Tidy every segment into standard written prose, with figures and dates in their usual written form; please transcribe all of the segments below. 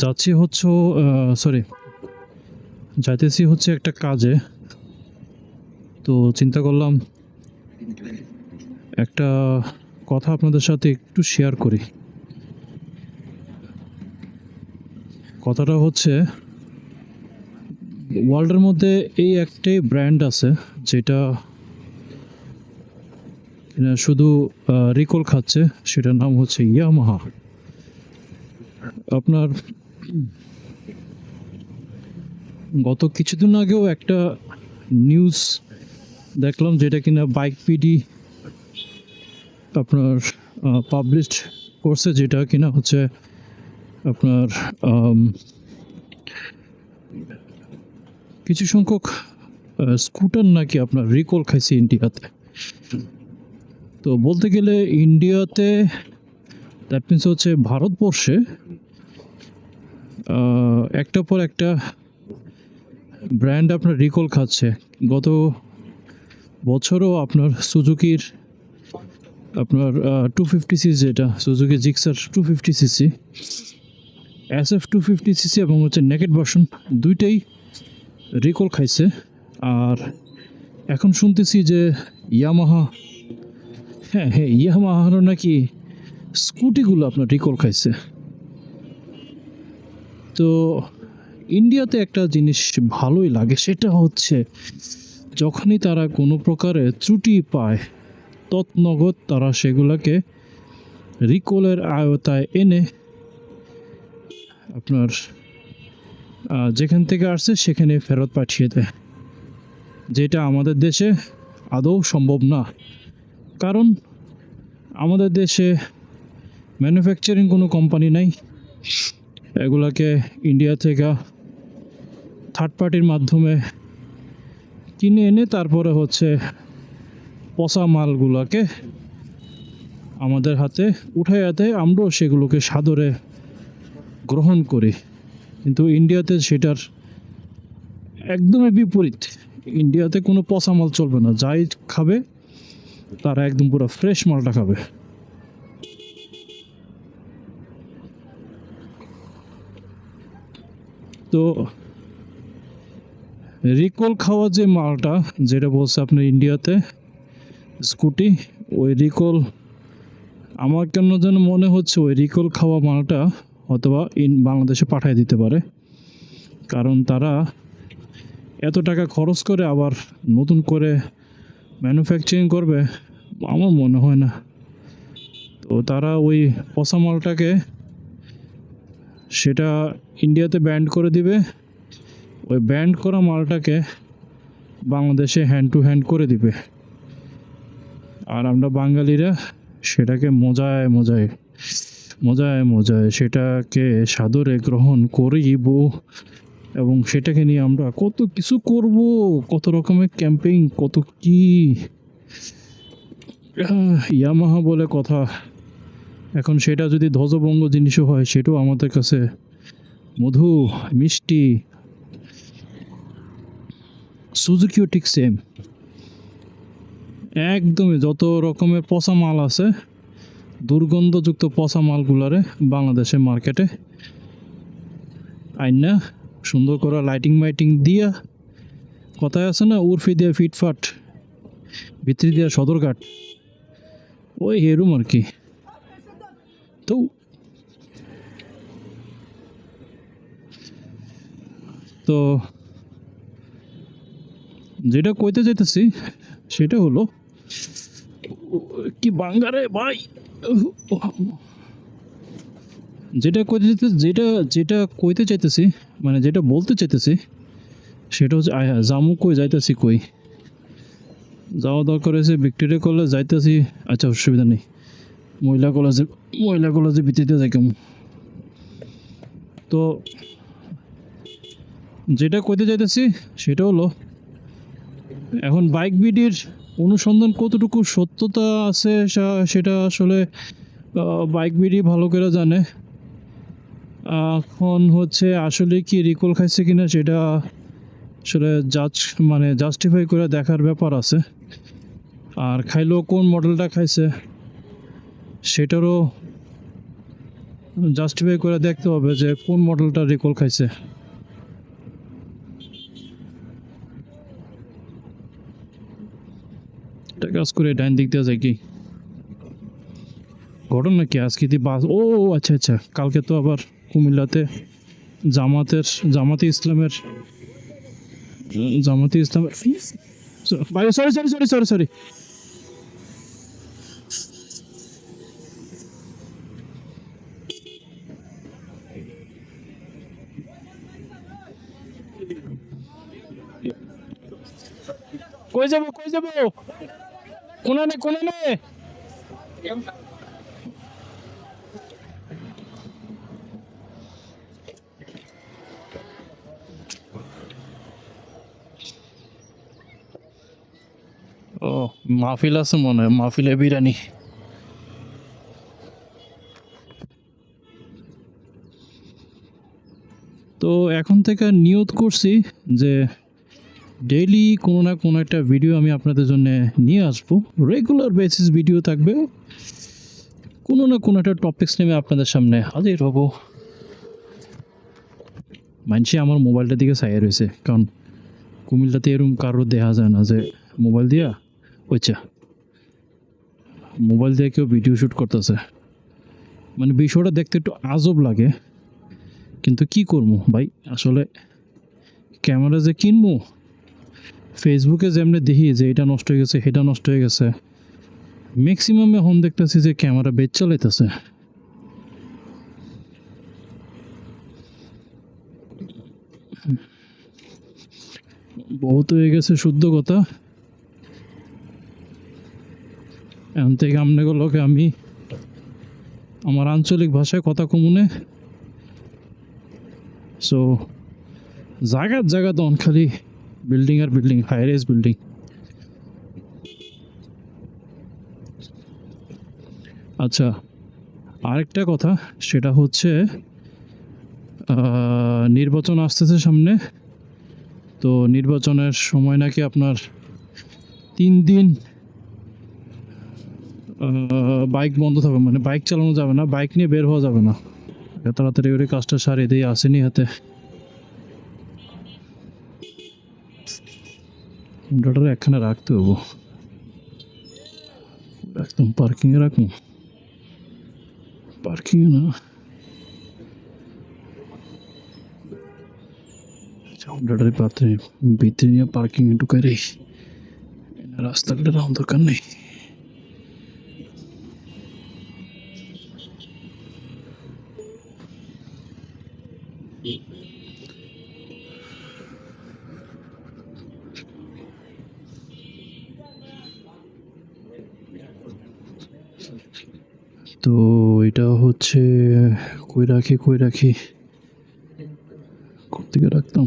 যাচ্ছি হচ্ছে সরি যাইতেছি হচ্ছে একটা কাজে। তো চিন্তা করলাম একটা কথা আপনাদের সাথে একটু শেয়ার করি। কথাটা হচ্ছে ওয়ার্ল্ডের মধ্যে এই একটাই ব্র্যান্ড আছে যেটা শুধু রিকল খাচ্ছে, সেটার নাম হচ্ছে ইয়ামাহা। আপনার গত কিছুদিন আগেও একটা নিউজ দেখলাম যেটা কিনা বাইক পিডি আপনার পাবলিশড করছে, যেটা কিনা হচ্ছে আপনার কিছু সংখ্যক স্কুটার নাকি আপনার রিকল খাইছে ইন্ডিয়াতে। তো বলতে গেলে ইন্ডিয়াতে দ্যাট মিনস হচ্ছে ভারতবর্ষে একটার পর একটা ব্র্যান্ড আপনার রিকল খাচ্ছে। গত বছরও আপনার সুজুকির আপনার 250cc, যেটা Suzuki Gixxer 250cc, SF 250cc এবং হচ্ছে নেকেড ভার্সন, দুইটাই রিকল খাইছে। আর এখন শুনতেছি যে ইয়ামাহা, হ্যাঁ ইয়ামাহারও নাকি স্কুটিগুলো আপনার রিকল খাইছে। তো ইন্ডিয়াতে একটা জিনিস ভালোই লাগে, সেটা হচ্ছে যখনই তারা কোনো প্রকারে ত্রুটি পায় তৎনগদ তারা সেগুলোকে রিকলের আয়তায় এনে আপনার যেখান থেকে আসছে সেখানে ফেরত পাঠিয়ে দেয়, যেটা আমাদের দেশে আদৌ সম্ভব না। কারণ আমাদের দেশে ম্যানুফ্যাকচারিং কোনো কোম্পানি নাই, এগুলাকে ইন্ডিয়া থেকে থার্ড পার্টির মাধ্যমে কিনে এনে তারপরে হচ্ছে পচা মালগুলোকে আমাদের হাতে উঠাইয়া দেয়, আমরাও সেগুলোকে সাদরে গ্রহণ করি। কিন্তু ইন্ডিয়াতে সেটার একদমই বিপরীত। ইন্ডিয়াতে কোনো পচা মাল চলবে না, যাই খাবে তারা একদম পুরো ফ্রেশ মালটা খাবে। তো রিকল খাওয়া যে মালটা, যেটা বলছে আপনার ইন্ডিয়াতে স্কুটি, ওই রিকল আমার কেন যেন মনে হচ্ছে ওই রিকল খাওয়া মালটা অথবা বাংলাদেশে পাঠিয়ে দিতে পারে। কারণ তারা এত টাকা খরচ করে আবার নতুন করে ম্যানুফ্যাকচারিং করবে আমার মনে হয় না। তো তারা ওই পচা মালটাকে সেটা ইন্ডিয়াতে ব্যান্ড করে দিবে, ওই ব্যান্ড করা মালটাকে বাংলাদেশে হ্যান্ড টু হ্যান্ড করে দিবে। আর আমরা বাঙালিরা সেটাকে মজায় মজায় মজায় মজায় সেটাকে সাদরে গ্রহণ করিব এবং সেটাকে নিয়ে আমরা কত কিছু করব, কত রকমের ক্যাম্পেইন, কত কি ইয়ামাহা বলে কথা। এখন সেটা যদি ধ্বজভঙ্গ জিনিসও হয় সেটাও আমাদের কাছে মধু মিষ্টি। সুজুকিও ঠিক সেম, একদমই যত রকমের পচা মাল আছে, দুর্গন্ধযুক্ত পচা মালগুলারে বাংলাদেশের মার্কেটে আইনা সুন্দর করে লাইটিং মাইটিং দিয়া, কথায় আছে না উর্ফি দিয়া ফিটফাট ভিতরি দিয়া সদরঘাট, ওই হেরুম আর কি। তো তো যেটা কইতে চাইতেছি সেটা হলো কি বাঙ্গারে ভাই, যেটা কইতে চাইতেছি মানে যেটা বলতে চাইতেছি সেটা হচ্ছে জামু কই যাইতেছি, কই যাওয়া দরকার হয়েছে ভিক্টোরিয়া কলেজ যাইতেছি। আচ্ছা অসুবিধা নেই, মহিলা কলেজে ভিত্তিতে যাই কেমন। তো যেটা কইতে চাইতেছি সেটা হলো এখন বাইক বিডির অনুসন্ধান কতটুকু সত্যতা আছে সেটা আসলে বাইক বিডি ভালো করে জানে। এখন হচ্ছে আসলে কি রিকল খাইছে কিনা সেটা আসলে জাস্টিফাই করে দেখার ব্যাপার আছে। আর খাইলেও কোন মডেলটা খাইছে সেটারও জাস্টিফাই করে দেখতে হবে যে কোন মডেলটা রিকল খাইছে। এটা কাজ করে ডাইন দিক দিয়ে যায় কি ঘটনা কি আজকে বাস? ও আচ্ছা আচ্ছা, কালকে তো আবার কুমিল্লাতে জামাতে ইসলামের ভাই sorry sorry sorry sorry sorry কই যাবো কোনানে ও মাহফিল আছে মনে হয়, মাহফিলে বিরিয়ানি। তো এখন থেকে নিয়ত করছি যে ডেইলি কোনো না কোনো একটা ভিডিও আমি আপনাদের জন্য নিয়ে আসবো। রেগুলার বেসিস ভিডিও থাকবে, কোনো না কোনো একটা টপিক্স নিয়ে আপনাদের সামনে হাজির হব। মানুষে আমার মোবাইলটার দিকে চাইয়া রয়েছে, কারণ কুমিল্লাতে এরকম কারোর দেখা যায় না যে মোবাইল দিয়া ওইচা মোবাইল দিয়ে কেউ ভিডিও শ্যুট করতেছে। মানে বিষয়টা দেখতে একটু আজব লাগে, কিন্তু কি করবো ভাই, আসলে ক্যামেরা যে কিনবো, ফেসবুকে যেমনি দেখি যে এটা নষ্ট হয়ে গেছে সেটা নষ্ট হয়ে গেছে, ম্যাক্সিমাম এখন দেখতেছি যে ক্যামেরা বেচ চালাইতেছে। বহুত হয়ে গেছে শুদ্ধ কথা। এখন থেকে আপনাগুলোকে আমি আমার আঞ্চলিক ভাষায় কথা কমুনে। সো জায়গা তখন খালি বিল্ডিং আর বিল্ডিং, হাই রাইজ বিল্ডিং। আচ্ছা, আরেকটা কথা, সেটা হচ্ছে নির্বাচন আসতেছে সামনে। তো নির্বাচনের সময় নাকি আপনার 3 দিন বাইক বন্ধ থাকবে, মানে বাইক চালানো যাবে না, বাইক নিয়ে বের হওয়া যাবে না। তাড়াতাড়ি ওই কাজটা সারিয়ে দিয়ে আসেনি হাতে। ডটার একখানে রাখতে হবো, একদম পার্কিংয়ে রাখবো, পার্কিংয়ে না, ডটারে পাত্রে ভিতরে নিয়ে পার্কিংয়ে ঢুকাই রে, রাস্তাঘাটে রাউন্ড দরকার নেই। তো এটা হচ্ছে কই রাখি কোথেকে রাখতাম,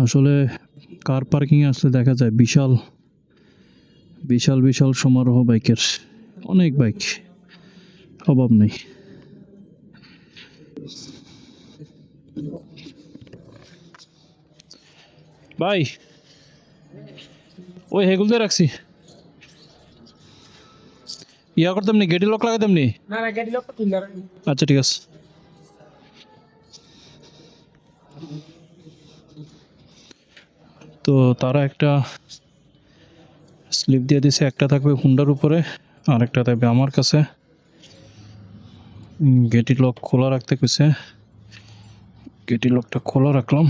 আসলে কার পার্কিংয়ে আসলে দেখা যায় বিশাল সমারোহ বাইকের, অনেক বাইক, অভাব নেই। ভাই ওই হেগুল দিয়ে রাখছি, ইয়া করতাম নি, গেটি লক লাগাতাম নি। আচ্ছা ঠিক আছে। তো তারা একটা স্লিপ দিয়ে দিছে, একটা থাকবে হুন্ডার উপরে আর একটা থাকবে আমার কাছে। গেটি লক খোলা রাখতে কইছে, গেটি লকটা খোলা রাখলাম।